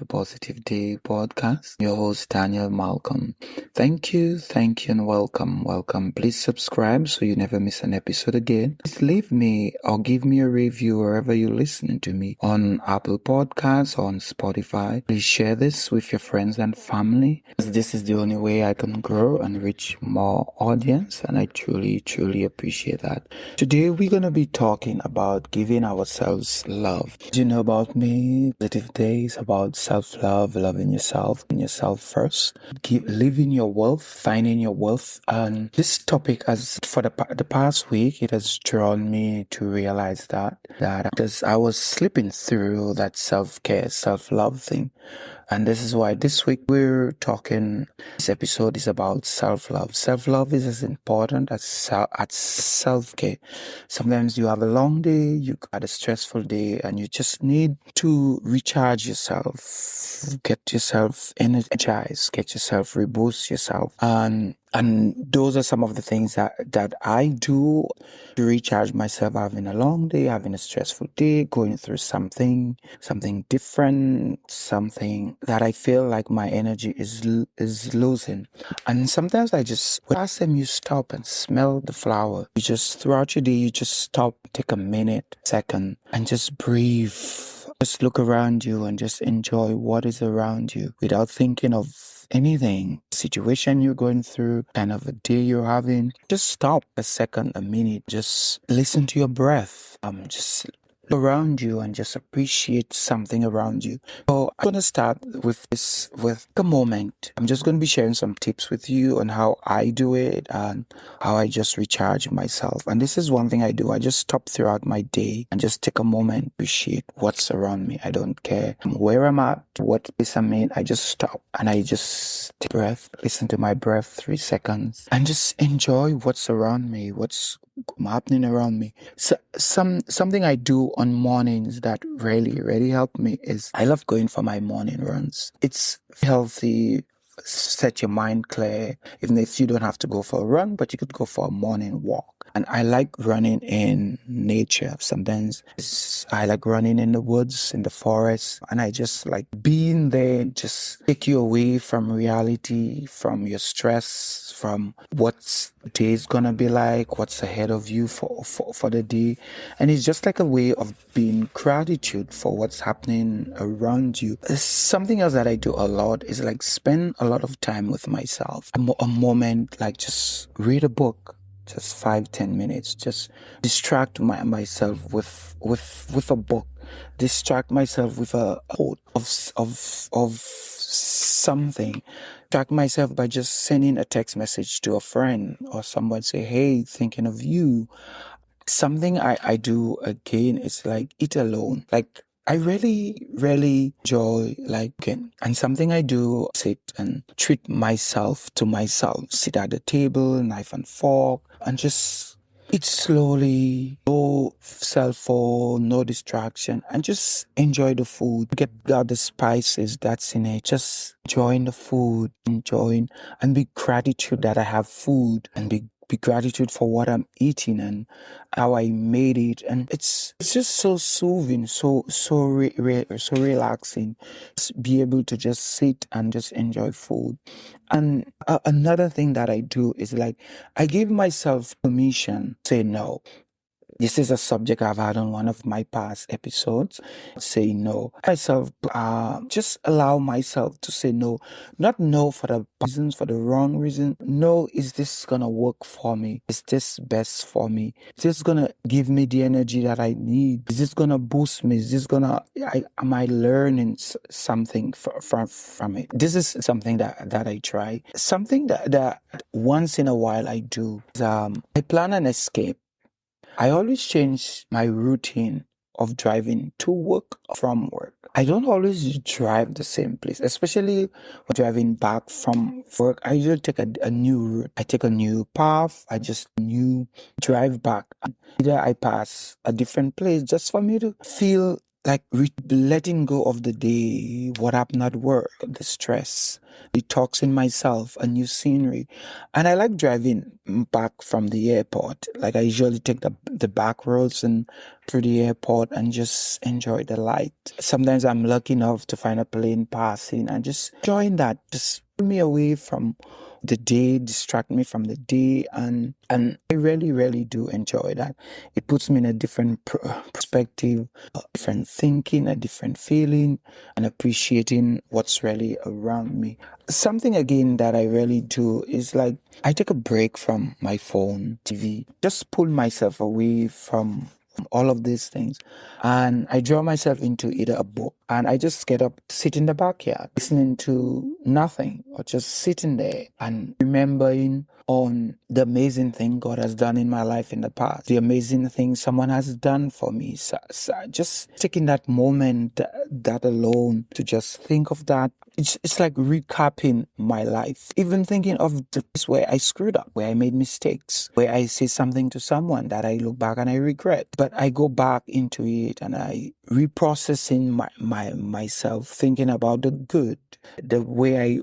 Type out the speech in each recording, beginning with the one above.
the Positive Day podcast. Your host, Daniel Malcolm. Thank you, and welcome. Please subscribe so you never miss an episode again. Please leave me or give me a review wherever you're listening to me on Apple Podcasts, on Spotify. Please share this with your friends and family. This is the only way I can grow and reach more audience, and I truly appreciate that. Today, we're going to be talking about giving ourselves love. You know about me, Positive Days, about self-love, loving yourself, and yourself first, living your wealth, finding your wealth. And this topic has, for the past week, it has drawn me to realize that because I was slipping through that self-care, self-love thing. And this is why this week this episode is about self-love. Self-love is as important as self-care. Sometimes you have a long day, you had a stressful day, and you just need to recharge yourself, get yourself energized, get yourself, reboost yourself. And those are some of the things that I do to recharge myself, having a long day, having a stressful day, going through something different, something that I feel like my energy is losing. And sometimes last time you stop and smell the flower, throughout your day, you just stop, take a minute, second, and just breathe. Just look around you and just enjoy what is around you without thinking of anything, situation you're going through, kind of a day you're having. Just stop a second, a minute, just listen to your breath. Just look around you and just appreciate something around you. So I'm going to start with a moment. I'm just going to be sharing some tips with you on how I do it and how I just recharge myself. And this is one thing I do. I just stop throughout my day and just take a moment, appreciate what's around me. I don't care where I'm at, what place I'm in. I just stop and I just take a breath, listen to my breath 3 seconds, and just enjoy what's around me, what's happening around me. So something I do on mornings that really help me is I love going for my morning runs. It's healthy, set your mind clear, even if you don't have to go for a run, but you could go for a morning walk. And I like running in nature. Sometimes I like running in the woods, in the forest, and I just like being there, just take you away from reality, from your stress, from what's the day's gonna be like, what's ahead of you for the day. And it's just like a way of being gratitude for what's happening around you. Something else that I do a lot is like spend a lot of time with myself. A moment, like just read a book. Just 5-10 minutes. Just distract myself with a book. Distract myself with a quote of something. Distract myself by just sending a text message to a friend or someone. Say, hey, thinking of you. Something I do again is like eat alone. Like I really enjoy cooking. And something I do, sit and treat myself to myself. Sit at the table, knife and fork, and just eat slowly. No cell phone, no distraction, and just enjoy the food. Get out the spices that's in it. Just enjoying the food, and be gratitude that I have food, and be gratitude for what I'm eating and how I made it. And it's just so soothing, so relaxing. Just be able to just sit and just enjoy food. And another thing that I do is like I give myself permission to say no. This is a subject I've had on one of my past episodes. Say no. Just allow myself to say no. Not no for the reasons, for the wrong reason. No, is this gonna work for me? Is this best for me? Is this gonna give me the energy that I need? Is this gonna boost me? Is this am I learning something from it? This is something that I try. Something that once in a while I do is I plan an escape. I always change my routine of driving to work from work. I don't always drive the same place, especially when driving back from work. I usually take a new route. I take a new path. I just drive back. Either I pass a different place just for me to feel like letting go of the day, what happened at work, the stress, detoxing myself, a new scenery. And I like driving back from the airport. Like I usually take the back roads and through the airport and just enjoy the light. Sometimes I'm lucky enough to find a plane passing and just enjoying that. Just pull me away from the day, distract me from the day, and I really, really do enjoy that. It puts me in a different perspective, a different thinking, a different feeling, and appreciating what's really around me. Something again that I really do is like I take a break from my phone, TV, just pull myself away from all of these things, and I draw myself into either a book, and I just get up, sit in the backyard, listening to nothing, or just sitting there and remembering on the amazing thing God has done in my life in the past, the amazing thing someone has done for me. So just taking that moment, that alone, to just think of that. It's like recapping my life, even thinking of the place where I screwed up, where I made mistakes, where I say something to someone that I look back and I regret. But I go back into it and I reprocessing myself, thinking about the good, the way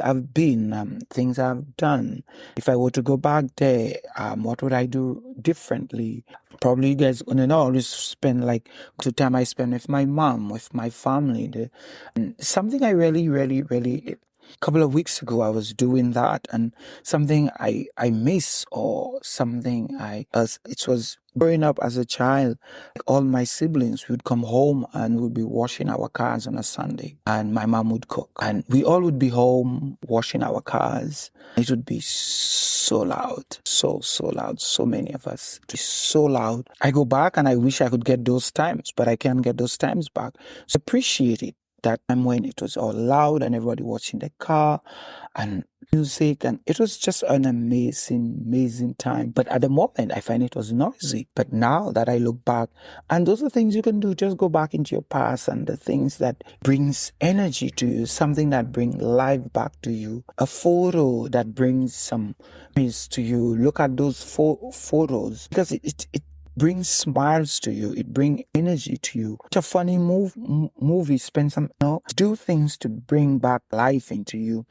I've been, things I've done. If I were to go back there, what would I do differently? Probably you guys gonna know. I always spend like the time I spend with my mom, with my family. And something I really, really, really. A couple of weeks ago, I was doing that, and something I miss, or something it was growing up as a child. All my siblings would come home and would be washing our cars on a Sunday, and my mom would cook, and we all would be home washing our cars. It would be so loud, so loud. So many of us, it was so loud. I go back and I wish I could get those times, but I can't get those times back. So appreciate it. That time when it was all loud and everybody was in the car and music, and it was just an amazing time. But at the moment I find it was noisy. But now that I look back, and those are things you can do, just go back into your past and the things that brings energy to you, something that brings life back to you, a photo that brings some peace to you. Look at those photos, because it brings smiles to you. It brings energy to you. It's a funny movie. Spend some, do things to bring back life into you.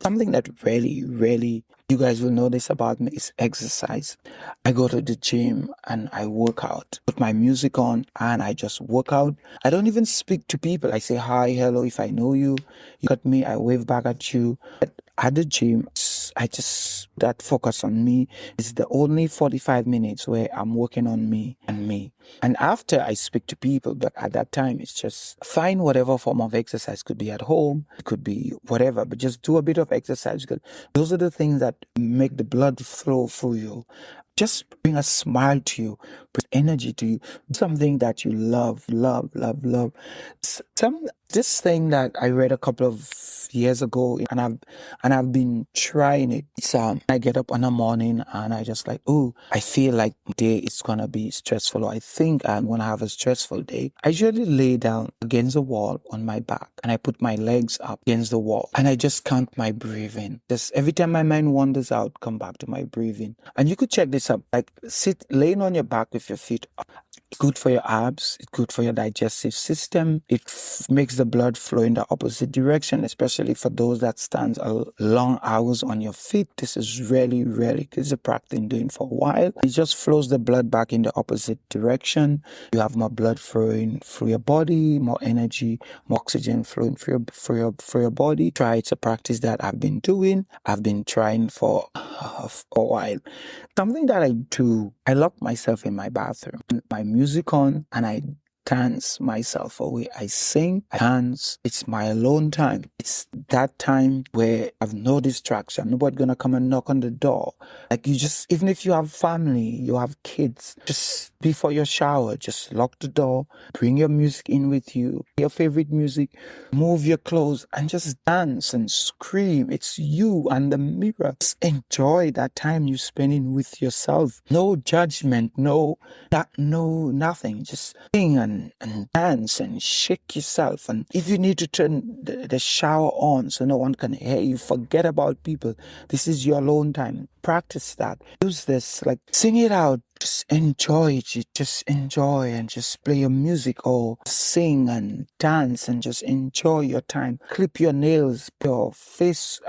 Something that really, really, you guys will notice about me is exercise. I go to the gym and I work out. Put my music on and I just work out. I don't even speak to people. I say hi, hello. If I know you, you got me, I wave back at you. But at the gym, that focus on me is the only 45 minutes where I'm working on me. And after I speak to people, but at that time, it's just find whatever form of exercise. Could be at home, it could be whatever, but just do a bit of exercise, because those are the things that make the blood flow through you. Just bring a smile to you, bring energy to you, something that you love. This thing that I read a couple of years ago, and I've been trying it. It's I get up in the morning and I just like, I feel like today it's gonna be stressful, or I think I'm gonna have a stressful day. I usually lay down against the wall on my back and I put my legs up against the wall and I just count my breathing. Just every time my mind wanders out, come back to my breathing. And you could check this up, like laying on your back with your feet up. It's good for your abs. It's good for your digestive system. It makes the blood flow in the opposite direction, especially for those that stand long hours on your feet. This is really, really good. It's a practice I'm doing for a while. It just flows the blood back in the opposite direction. You have more blood flowing through your body, more energy, more oxygen flowing through your body. Try. It's a practice that I've been doing. I've been trying for a while. Something that I do, I lock myself in my bathroom, my music on, and I dance myself away. I sing, I dance. It's my alone time. It's that time where I've no distraction. Nobody gonna come and knock on the door. Like you just, even if you have family, you have kids, just before your shower, just lock the door, bring your music in with you, your favorite music, move your clothes and just dance and scream. It's you and the mirror. Just enjoy that time you're spending with yourself. No judgment, nothing. Just sing and dance and shake yourself. And if you need to turn the shower on so no one can hear you, forget about people. This is your alone time. Practice that. Use this, like sing it out just enjoy it. You just enjoy and just play your music or sing and dance and just enjoy your time. Clip your nails, your face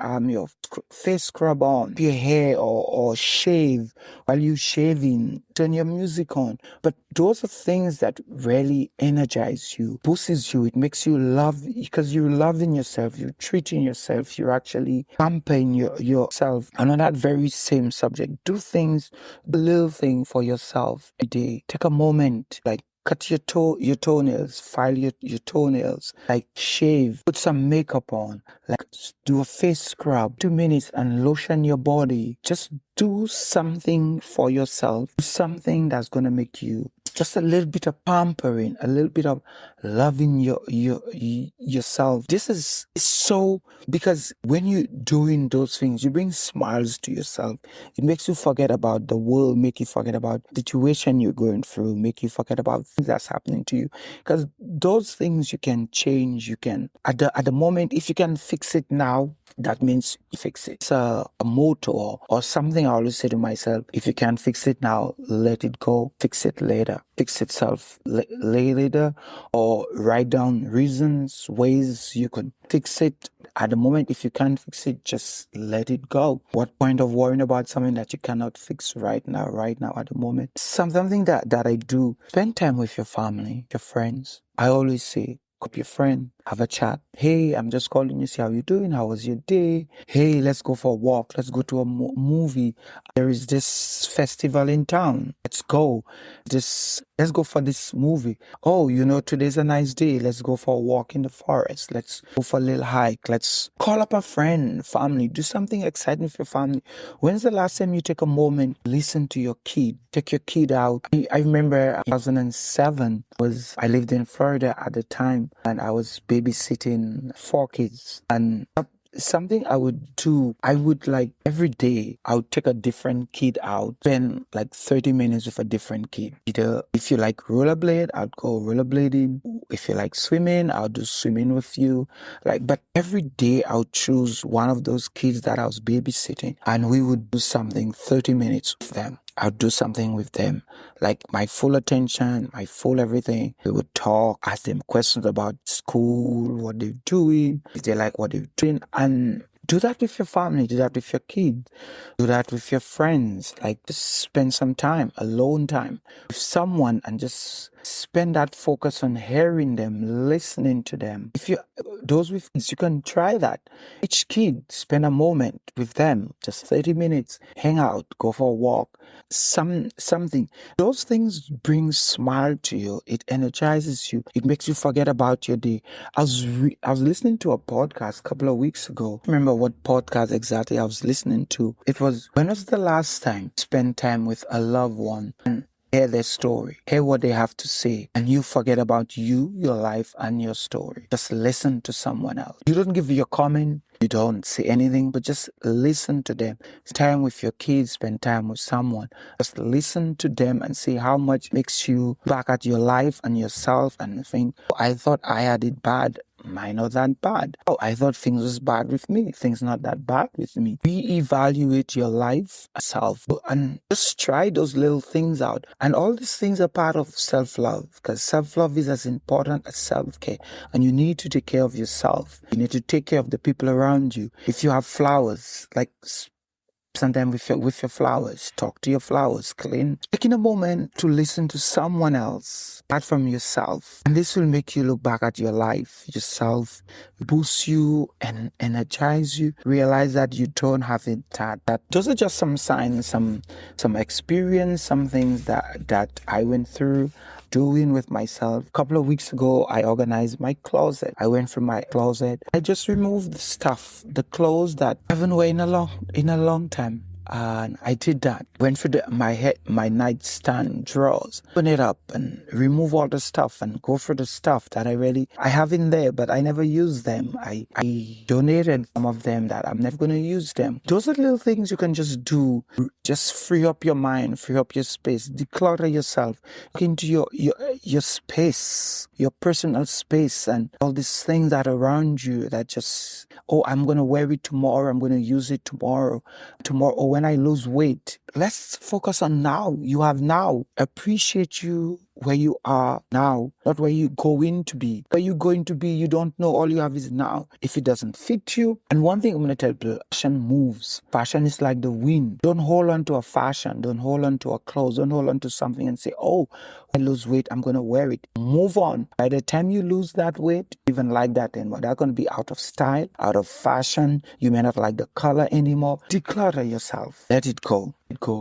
scrub on, your hair or shave while you shaving. Turn your music on. But those are things that really energize you, boosts you. It makes you love because you're loving yourself. You're treating yourself. You're actually pampering yourself. And on that very same subject, do things, a little thing for yourself every day. Take a moment, like cut your toenails, file your toenails, like shave, put some makeup on, like do a face scrub, 2 minutes and lotion your body. Just do something for yourself, do something that's gonna make you just a little bit of pampering, a little bit of loving yourself. This is so, because when you're doing those things, you bring smiles to yourself. It makes you forget about the world, make you forget about the situation you're going through, make you forget about things that's happening to you. Because those things you can change, you can at the moment, if you can fix it now, that means you fix it. It's a motto or something I always say to myself: if you can't fix it now, let it go. Fix it later. Fix itself later, or write down reasons, ways you could fix it. At the moment, if you can't fix it, just let it go. What point of worrying about something that you cannot fix right now at the moment? Something that I do: spend time with your family, your friends. I always say, up your friend, have a chat. Hey, I'm just calling you, see how you're doing. How was your day? Hey, let's go for a walk. Let's go to a movie. There is this festival in town. Let's go. Let's go for this movie. Oh, today's a nice day. Let's go for a walk in the forest. Let's go for a little hike. Let's call up a friend, family. Do something exciting for your family. When's the last time you take a moment, listen to your kid? Take your kid out. I remember 2007 I lived in Florida at the time, and I was babysitting 4 kids. And something I would do, I would like every day, I would take a different kid out, spend like 30 minutes with a different kid. Either if you like rollerblade, I'd go rollerblading. If you like swimming, I'll do swimming with you. But every day I would choose one of those kids that I was babysitting, and we would do something 30 minutes with them. I'll do something with them, like my full attention, my full everything. We would talk, ask them questions about school, what they're doing, if they like what they're doing, and do that with your family, do that with your kids, do that with your friends. Like, just spend some time, alone time, with someone, and just spend that focus on hearing them, listening to them. If those with kids, you can try that. Each kid, spend a moment with them, just 30 minutes, hang out, go for a walk, something. Those things bring smile to you. It energizes you. It makes you forget about your day. I was listening to a podcast a couple of weeks ago. I remember what podcast exactly I was listening to. It was, when was the last time you spent time with a loved one and hear their story, hear what they have to say, and you forget about you, your life, and your story. Just listen to someone else. You don't give your comment, you don't say anything, but just listen to them. Spend time with your kids, spend time with someone. Just listen to them and see how much makes you back at your life and yourself and think, oh, I thought I had it bad. Mine not that bad. Oh, I thought things was bad with me. Things not that bad with me. Reevaluate your life, self, and just try those little things out. And all these things are part of self-love, because self-love is as important as self-care. And you need to take care of yourself. You need to take care of the people around you. If you have flowers, like, sometimes with your flowers, talk to your flowers, clean. Taking a moment to listen to someone else, apart from yourself. And this will make you look back at your life, yourself, boost you and energize you. Realize that you don't have it that those are just some signs, some experience, some things that I went through doing with myself. A couple of weeks ago, I organized my closet. I went through my closet. I just removed the stuff, the clothes that I haven't worn in a long time. And I did that. Went through my nightstand drawers, open it up and remove all the stuff and go through the stuff that I have in there, but I never use them. I donated some of them that I'm never going to use them. Those are little things you can just do. Just free up your mind, free up your space, declutter yourself. Look into your space, your personal space, and all these things that are around you that just, oh, I'm going to wear it tomorrow. I'm going to use it tomorrow, or when I lose weight. Let's focus on now. You have now. Appreciate you where you are now, not where you're going to be. Where you're going to be, you don't know. All you have is now. If it doesn't fit you, and one thing I'm going to tell people, fashion moves. Fashion is like the wind. Don't hold on to a fashion. Don't hold on to a clothes. Don't hold on to something and say, oh, I lose weight, I'm going to wear it. Move on. By the time you lose that weight, even like that anymore, they're going to be out of style, out of fashion. You may not like the color anymore. Declutter yourself. Let it go.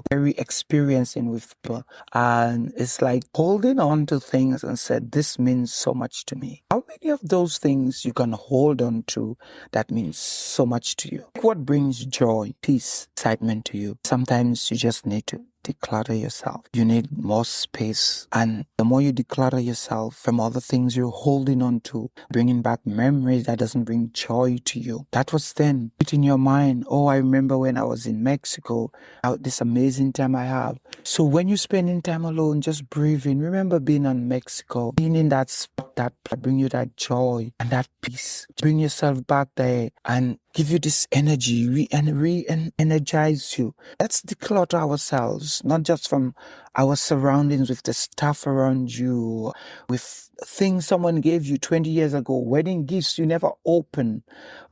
Very experiencing with people, and it's like holding on to things and said, this means so much to me. How many of those things you can hold on to that means so much to you? What brings joy, peace, excitement to you? Sometimes you just need to declutter yourself. You need more space, and the more you declutter yourself from all the things you're holding on to, bringing back memories that doesn't bring joy to you. That was then put in your mind. Oh, I remember when I was in Mexico, this amazing time I have. So when you're spending time alone, just breathing, remember being in Mexico, being in that spot that bring you that joy and that peace. Bring yourself back there and give you this energy, re-energize you. Let's declutter ourselves, not just from our surroundings, with the stuff around you, with things someone gave you 20 years ago, wedding gifts you never opened,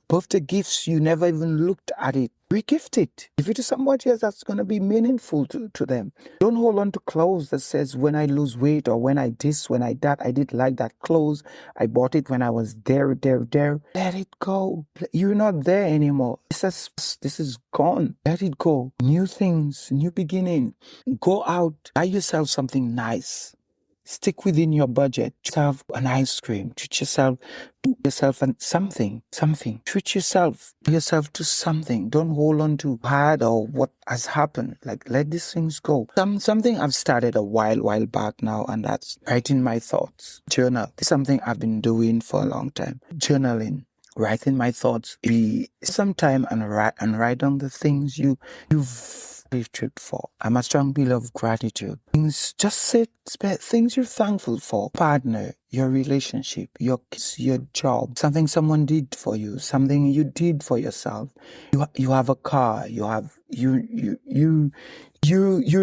birthday gifts you never even looked at it. Regift it. Give it to somebody else that's going to be meaningful to them. Don't hold on to clothes that says, when I lose weight, or when I this, when I that, I did like that clothes. I bought it when I was there. Let it go. You're not there anymore. This is gone. Let it go. New things, new beginning. Go out. Buy yourself something nice. Stick within your budget. Treat yourself an ice cream. Treat yourself and something. Treat yourself to something. Don't hold on to bad or what has happened. Like, let these things go. Something I've started a while back now, and that's writing my thoughts. Journal. This is something I've been doing for a long time. Journaling. Writing my thoughts. Be some time and write down the things you've trip for. I'm a strong believer of gratitude. Things you're thankful for. Partner, your relationship, your kids, your job, something someone did for you, something you did for yourself. You have a car. You're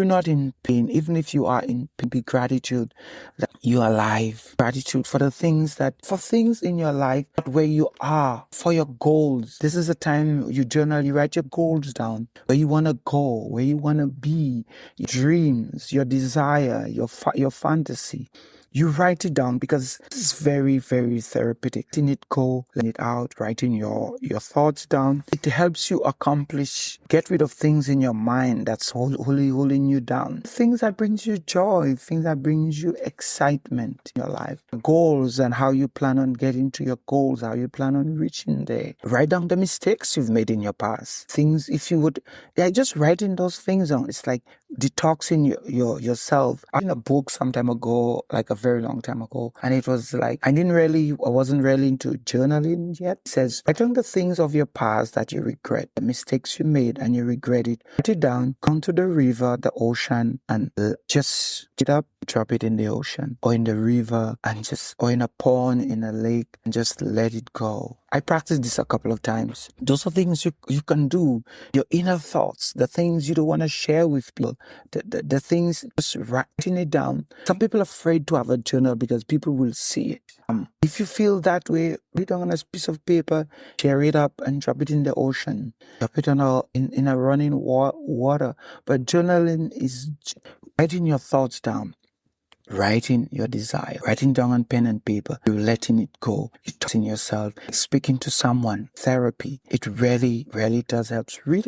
not in pain. Even if you are in pain, be gratitude that you're alive. Gratitude for things in your life, where you are, for your goals. This is a time you journal, you write your goals down, where you want to go, where you want to be, your dreams, your desire, your fantasy. You write it down, because this is very, very therapeutic. Letting it go, letting it out, writing your thoughts down. It helps you get rid of things in your mind that's holding you down. Things that brings you joy, things that brings you excitement in your life. Goals, and how you plan on getting to your goals, how you plan on reaching there. Write down the mistakes you've made in your past. Things, if you would, just writing those things down. It's like detoxing yourself. I read a book some time ago, like a very long time ago, and it was like, I wasn't really into journaling yet. It says, write down the things of your past that you regret, the mistakes you made and you regret it. Write it down, come to the river, the ocean, and just get up, drop it in the ocean or in the river, or in a pond, in a lake, and just let it go. I practiced this a couple of times. Those are things you can do. Your inner thoughts, the things you don't want to share with people, the things, just writing it down. Some people are afraid to have a journal because people will see it. If you feel that way, write it on a piece of paper, tear it up and drop it in the ocean. Drop it in a running water. But journaling is writing your thoughts down. Writing your desire, writing down on pen and paper, you're letting it go. You're talking yourself, speaking to someone, therapy. It really, really does help. Read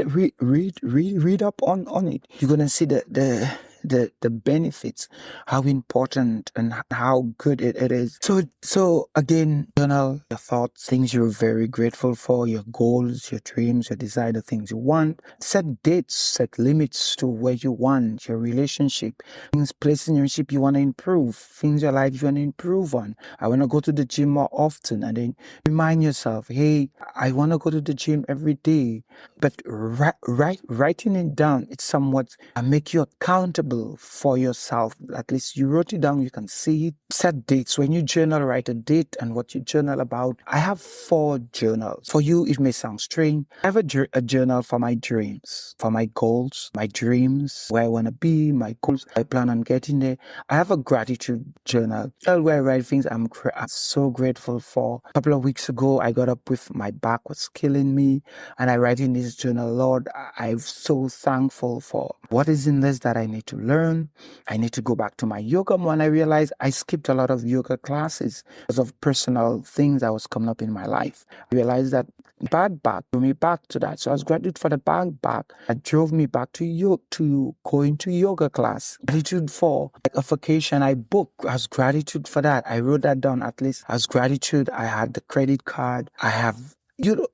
up on it. You're gonna see the the benefits, how important and how good it is. So again, journal your thoughts, things you're very grateful for, your goals, your dreams, your desire, the things you want. Set dates, set limits to where you want, your relationship, things, places in your relationship you want to improve, things in your life you want to improve on. I want to go to the gym more often, and then remind yourself, hey, I want to go to the gym every day. But writing it down, it's somewhat make you accountable for yourself. At least you wrote it down, you can see it. Set dates. When you journal, write a date and what you journal about. I have 4 journals. For you, it may sound strange. I have a journal for my dreams, for my goals, my dreams, where I want to be, my goals, I plan on getting there. I have a gratitude journal where I write things I'm so grateful for. A couple of weeks ago, I got up with my back was killing me, and I write in this journal, Lord, I'm so thankful for what is in this that I need to learn. I need to go back to my yoga. When I realized I skipped a lot of yoga classes because of personal things that was coming up in my life, I realized that bad back drew me back to that. So I was gratitude for the bad back that drove me back to going to yoga class. Gratitude for a vacation I booked. I was gratitude for that. I wrote that down at least. I was gratitude. I had the credit card. I have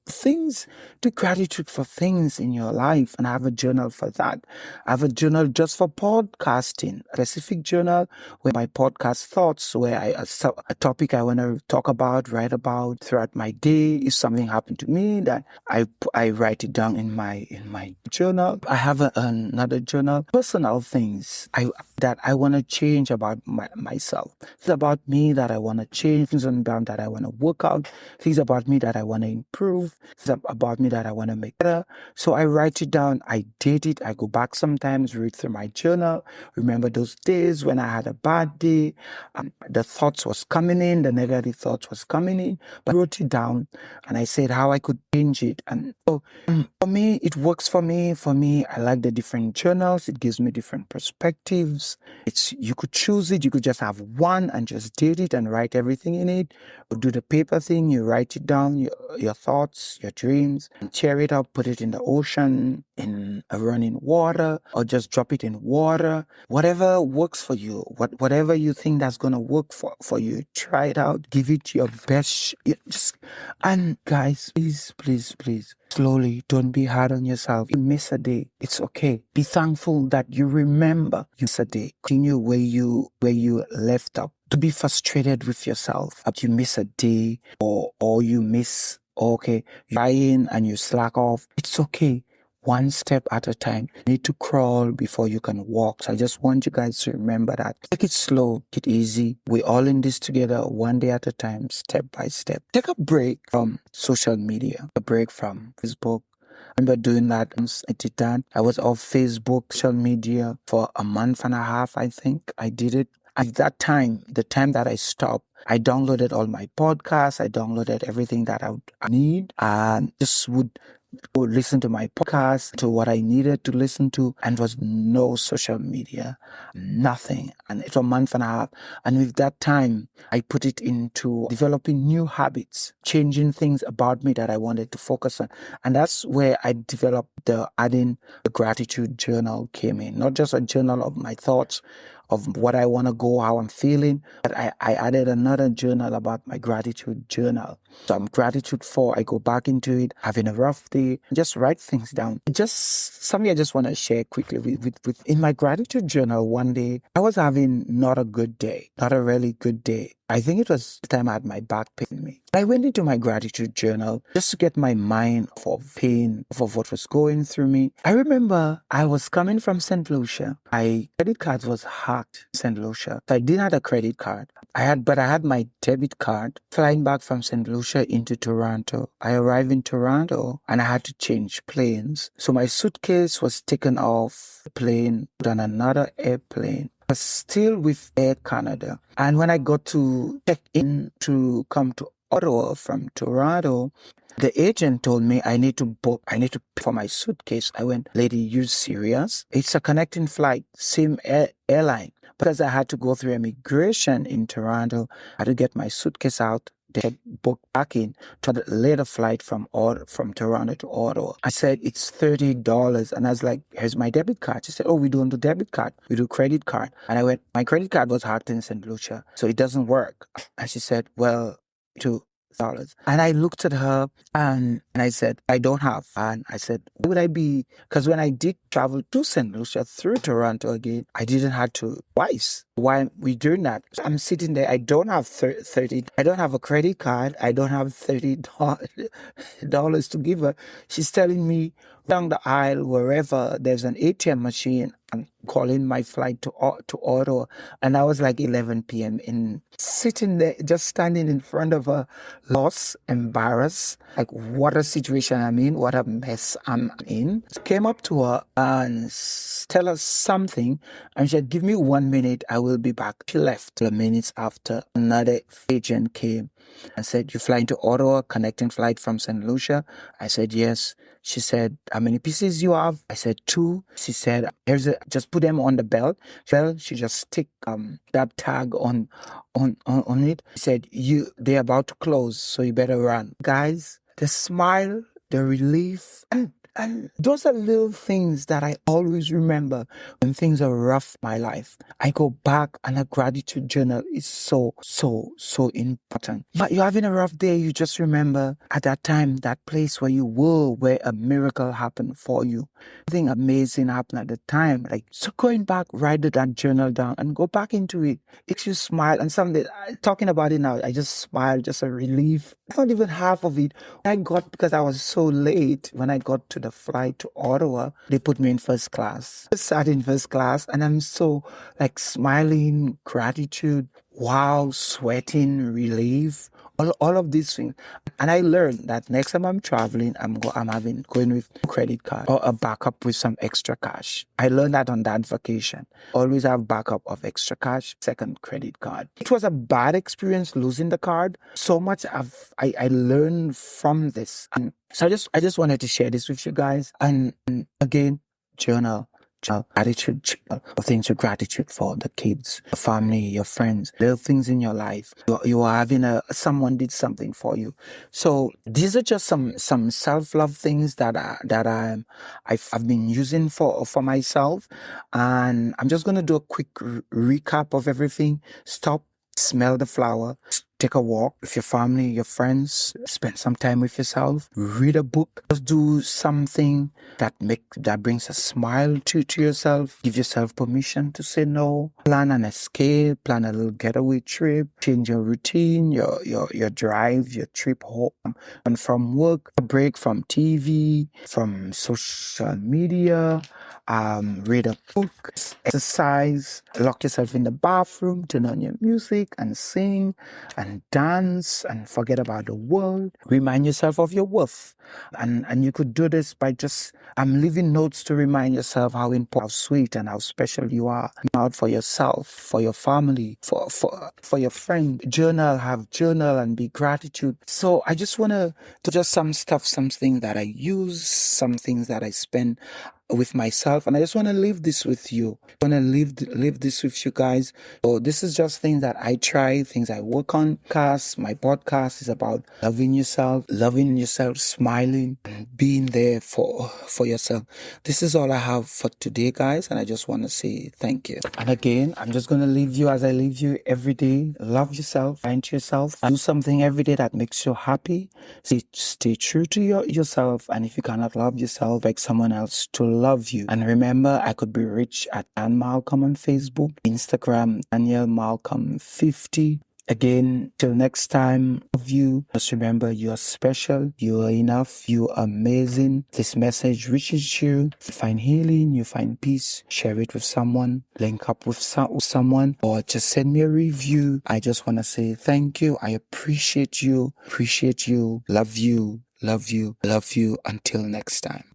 things to gratitude for things in your life, and I have a journal for that. I have a journal just for podcasting, a specific journal where my podcast thoughts, where a topic I want to talk about, write about throughout my day. If something happened to me, that I write it down in my journal. I have another journal, personal things that I want to change about myself. Things about me that I want to change. Things about that I want to work out. Things about me that I want to improve, about me that I want to make better. So I write it down, I date it, I go back sometimes, read through my journal, remember those days when I had a bad day, the thoughts was coming in, the negative thoughts was coming in, but I wrote it down and I said how I could change it. And so for me, it works for me. For me, I like the different journals. It gives me different perspectives. You could choose it. You could just have one and just date it and write everything in it. Or do the paper thing. You write it down, your thoughts, your dreams, and tear it up, put it in the ocean, in a running water, or just drop it in water. Whatever works for you, whatever you think that's going to work for you, try it out. Give it your best. And guys, please, slowly, don't be hard on yourself. You miss a day, it's okay. Be thankful that you remember you miss a day. Continue where you left up. To be frustrated with yourself that you miss a day or you miss, okay, you're trying and you slack off. It's okay. One step at a time. You need to crawl before you can walk. So I just want you guys to remember that. Take it slow, take it easy. We're all in this together, one day at a time, step by step. Take a break from social media, a break from Facebook. I remember doing that. I did that. I was off Facebook, social media for a month and a half, I think. I did it. At that time, the time that I stopped, I downloaded all my podcasts. I downloaded everything that I would need and just would listen to my podcast, to what I needed to listen to, and was no social media, nothing. And it was a month and a half. And with that time, I put it into developing new habits, changing things about me that I wanted to focus on. And that's where I developed adding the gratitude journal came in, not just a journal of my thoughts, of what I want to go, how I'm feeling. But I added another journal about my gratitude journal. So I'm gratitude for, I go back into it, having a rough day, just write things down. Just something I just want to share quickly with in my gratitude journal. One day, I was having not a good day, not a really good day. I think it was the time I had my back pain me. I went into my gratitude journal just to get my mind off of pain, off of what was going through me. I remember I was coming from St. Lucia. My credit card was hacked in St. Lucia. So I didn't have a credit card. I had my debit card. Flying back from St. Lucia into Toronto. I arrived in Toronto and I had to change planes. So my suitcase was taken off the plane, put on another airplane. Was still with Air Canada. And when I got to check in to come to Ottawa from Toronto, the agent told me I need to pay for my suitcase. I went, lady, you serious? It's a connecting flight, same airline. Because I had to go through immigration in Toronto, I had to get my suitcase out, They said book back in to the later flight from Toronto to Ottawa. I said it's $30, and I was like, here's my debit card. She said, oh, we don't do debit card, we do credit card. And I went, my credit card was hacked in St. Lucia, so it doesn't work. And she said, well, $2. And I looked at her and I said, I don't have. And I said, why would I be? Because when I did travel to St. Lucia through Toronto again, I didn't have to twice. Why are we doing that? I'm sitting there. I don't have 30. I don't have a credit card. I don't have $30 to give her. She's telling me down the aisle, wherever there's an ATM machine, I'm calling my flight to Ottawa. And I was like 11 p.m. in sitting there, just standing in front of her, lost, embarrassed, like what a situation I'm in, what a mess I'm in. Came up to her and tell her something, and she said, give me 1 minute, I will be back. She left. A minutes after, another agent came and said, you're flying to Ottawa, connecting flight from St. Lucia? I said, yes. She said, how many pieces you have? I said, 2. She said, just put them on the belt. Well, she just stick that tag on it. She said, they're about to close, so you better run. Guys, the smile, the relief, and those are little things that I always remember when things are rough in my life. I go back, and a gratitude journal is so important. But you're having a rough day, you just remember at that time, that place where you were, where a miracle happened for you. Something amazing happened at the time. Like, so going back, write that journal down and go back into it. It makes you smile. And something, talking about it now, I just smile, just a relief. Not even half of it. Because I was so late, when I got to the flight to Ottawa, they put me in first class. I sat in first class, and I'm so like smiling, gratitude, wow, sweating, relief, all of these things. And I learned that next time I'm traveling, I'm going with a credit card or a backup with some extra cash. I learned that on that vacation. Always have backup of extra cash, second credit card. It was a bad experience losing the card. So much I learned from this. And so I just wanted to share this with you guys. And again, journal. Gratitude, things of gratitude for the kids, your family, your friends, little things in your life. You are having someone did something for you. So these are just some self-love things that I've been using for myself, and I'm just gonna do a quick recap of everything. Stop, smell the flower. Take a walk with your family, your friends, spend some time with yourself, read a book, just do something that brings a smile to yourself. Give yourself permission to say no. Plan an escape, plan a little getaway trip, change your routine, your drive, your trip home and from work, a break from TV, from social media, read a book, exercise, lock yourself in the bathroom, turn on your music and sing and dance and forget about the world. Remind yourself of your worth. And you could do this by just leaving notes to remind yourself how important, how sweet and how special you are. Out for yourself, for your family, for your friend. Journal and be gratitude. So I just want to just some things that I use, some things that I spend with myself, and I just want to leave this with you. I want to leave this with you guys. So this is just things that I try, things I work on. My podcast is about loving yourself, smiling, and being there for yourself. This is all I have for today, guys, and I just want to say thank you. And again, I'm just going to leave you as I leave you every day. Love yourself, find yourself, do something every day that makes you happy. Stay true to yourself, and if you cannot love yourself, beg someone else to love you. And remember, I could be reached at Dan Malcolm on Facebook, Instagram, Daniel Malcolm 50. Again, till next time, love you. Just remember, you are special, you are enough, you are amazing. This message reaches you. You find healing, you find peace. Share it with someone, link up with someone, or just send me a review. I just want to say thank you. I appreciate you. Love you. Until next time.